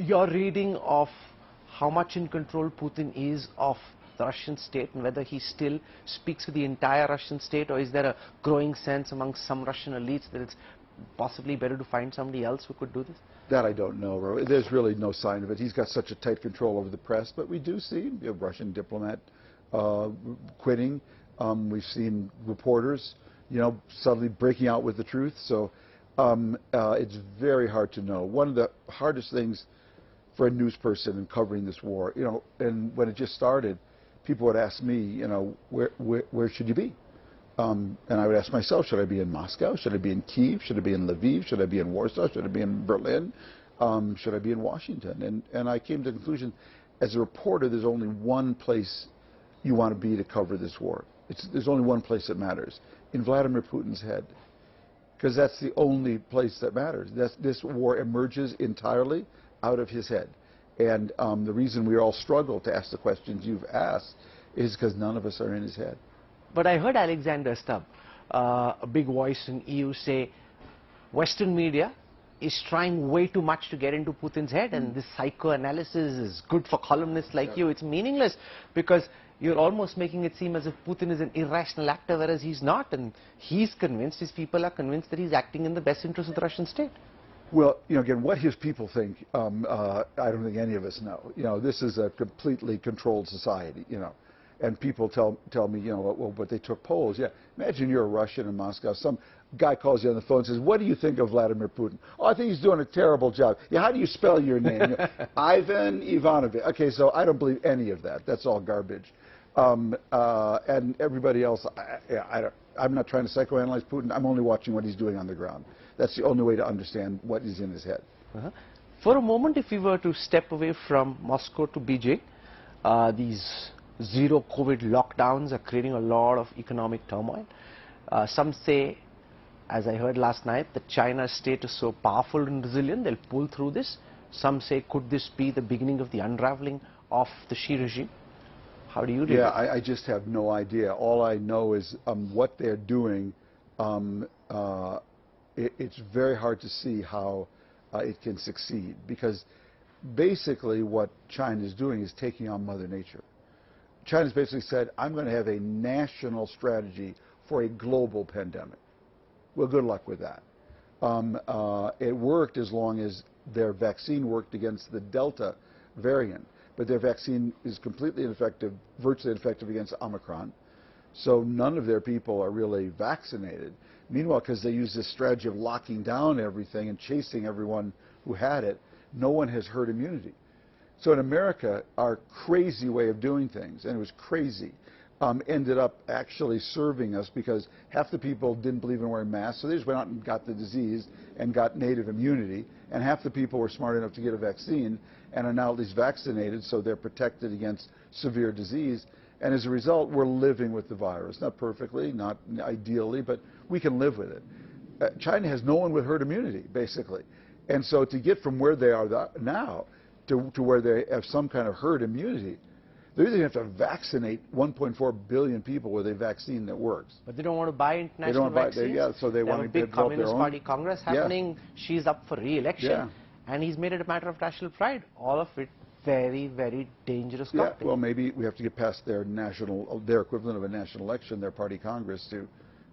your reading of how much in control Putin is of the Russian state, and whether he still speaks for the entire Russian state, or is there a growing sense among some Russian elites that it's possibly better to find somebody else who could do this? That I don't know, Rahul. There's really no sign of it. He's got such a tight control over the press, but we do see a Russian diplomat quitting. We've seen reporters, suddenly breaking out with the truth. So it's very hard to know. One of the hardest things for a news person in covering this war, and when it just started, people would ask me, where should you be? And I would ask myself, should I be in Moscow? Should I be in Kyiv? Should I be in Lviv? Should I be in Warsaw? Should I be in Berlin? Should I be in Washington? And I came to the conclusion, as a reporter, there's only one place you want to be to cover this war. There's only one place that matters, in Vladimir Putin's head, because that's the only place that matters. This war emerges entirely out of his head. And the reason we all struggle to ask the questions you've asked is because none of us are in his head. But I heard Alexander Stubb, a big voice in EU, say Western media is trying way too much to get into Putin's head, and this psychoanalysis is good for columnists like you. It's meaningless because you're almost making it seem as if Putin is an irrational actor, whereas he's not, and he's convinced, his people are convinced that he's acting in the best interest of the Russian state. Well, again, what his people think, I don't think any of us know. This is a completely controlled society, And people tell me, well, but they took polls. Yeah, imagine you're a Russian in Moscow. Some guy calls you on the phone and says, what do you think of Vladimir Putin? Oh, I think he's doing a terrible job. Yeah, how do you spell your name? Ivan Ivanovich. Okay, so I don't believe any of that. That's all garbage. And everybody else, I'm not trying to psychoanalyze Putin. I'm only watching what he's doing on the ground. That's the only way to understand what is in his head. For a moment, if we were to step away from Moscow to Beijing, these zero COVID lockdowns are creating a lot of economic turmoil. Some say, as I heard last night, that China's state is so powerful and resilient, they'll pull through this. Some say, could this be the beginning of the unraveling of the Xi regime? How do you read it? Yeah, I just have no idea. All I know is what they're doing, it's very hard to see how it can succeed, because basically what China is doing is taking on Mother Nature. China's basically said, I'm going to have a national strategy for a global pandemic. Well, good luck with that. It worked as long as their vaccine worked against the Delta variant, but their vaccine is completely ineffective, virtually ineffective against Omicron. So none of their people are really vaccinated. Meanwhile, because they use this strategy of locking down everything and chasing everyone who had it, no one has herd immunity. So in America, our crazy way of doing things, and it was crazy, ended up actually serving us, because half the people didn't believe in wearing masks, so they just went out and got the disease and got native immunity, and half the people were smart enough to get a vaccine and are now at least vaccinated, so they're protected against severe disease. And as a result, we're living with the virus. Not perfectly, not ideally, but we can live with it. China has no one with herd immunity, basically. And so to get from where they are now to where they have some kind of herd immunity, they're either going to have to vaccinate 1.4 billion people with a vaccine that works. But they don't want to buy international vaccines. So they want to have a big Communist Party Congress happening. She's up for re-election. And he's made it a matter of national pride. All of it very, very dangerous company. Well, maybe we have to get past their equivalent of a national election, their party Congress,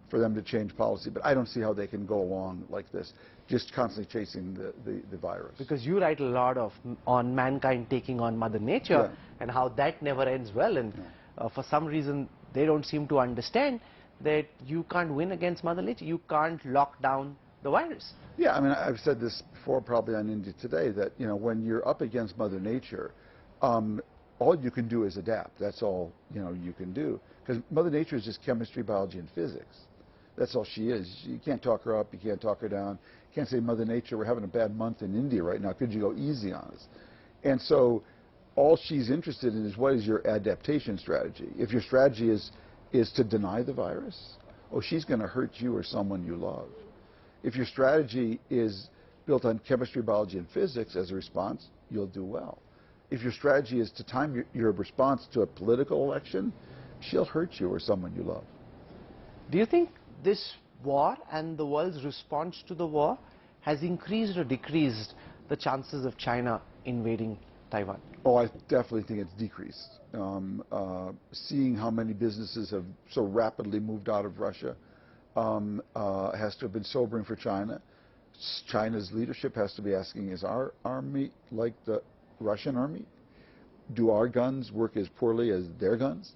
for them to change policy. But I don't see how they can go along like this, just constantly chasing the virus. Because you write a lot on mankind taking on Mother Nature and how that never ends well. And for some reason, they don't seem to understand that you can't win against Mother Nature. You can't lock down the virus. Yeah, I mean, I've said this before, probably on India Today, that when you're up against Mother Nature, all you can do is adapt. That's all you can do, because Mother Nature is just chemistry, biology, and physics. That's all she is. You can't talk her up. You can't talk her down. You can't say, Mother Nature, we're having a bad month in India right now. Could you go easy on us? And so all she's interested in is, what is your adaptation strategy? If your strategy is to deny the virus, she's going to hurt you or someone you love. If your strategy is built on chemistry, biology, and physics as a response, you'll do well. If your strategy is to time your response to a political election, she'll hurt you or someone you love. Do you think this war and the world's response to the war has increased or decreased the chances of China invading Taiwan? Oh, I definitely think it's decreased. Seeing how many businesses have so rapidly moved out of Russia has to have been sobering for China. China's leadership has to be asking, is our army like the Russian army? Do our guns work as poorly as their guns?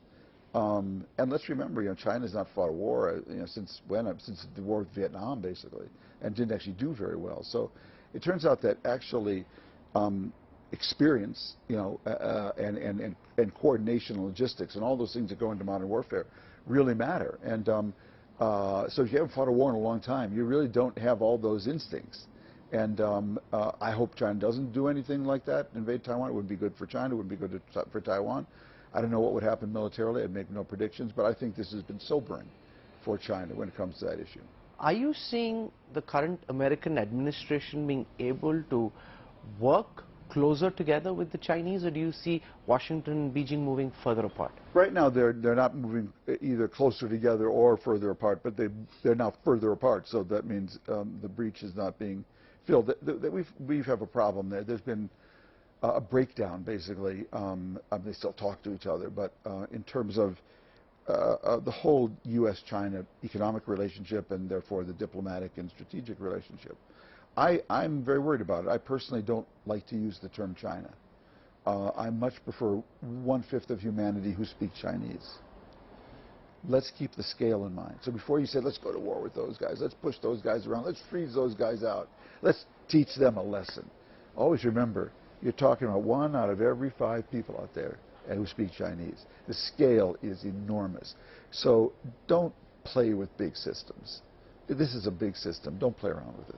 And let's remember, China's not fought a war, since when? Since the war with Vietnam, basically, and didn't actually do very well. So it turns out that actually experience, and coordination and logistics and all those things that go into modern warfare really matter. And so if you haven't fought a war in a long time, you really don't have all those instincts. And I hope China doesn't do anything like that, invade Taiwan. It wouldn't be good for China. It wouldn't be good for Taiwan. I don't know what would happen militarily. I'd make no predictions. But I think this has been sobering for China when it comes to that issue. Are you seeing the current American administration being able to work closer together with the Chinese, or do you see Washington and Beijing moving further apart? Right now, they're not moving either closer together or further apart, but they're now further apart. So that means the breach is not being filled. We have a problem there. There's been a breakdown, basically. They still talk to each other, but in terms of the whole U.S. China economic relationship and therefore the diplomatic and strategic relationship, I'm very worried about it. I personally don't like to use the term China. I much prefer 1/5 of humanity who speak Chinese. Let's keep the scale in mind. So before you say, let's go to war with those guys, let's push those guys around, let's freeze those guys out, let's teach them a lesson. Always remember, you're talking about 1 out of every 5 people out there who speak Chinese. The scale is enormous. So don't play with big systems. This is a big system. Don't play around with it.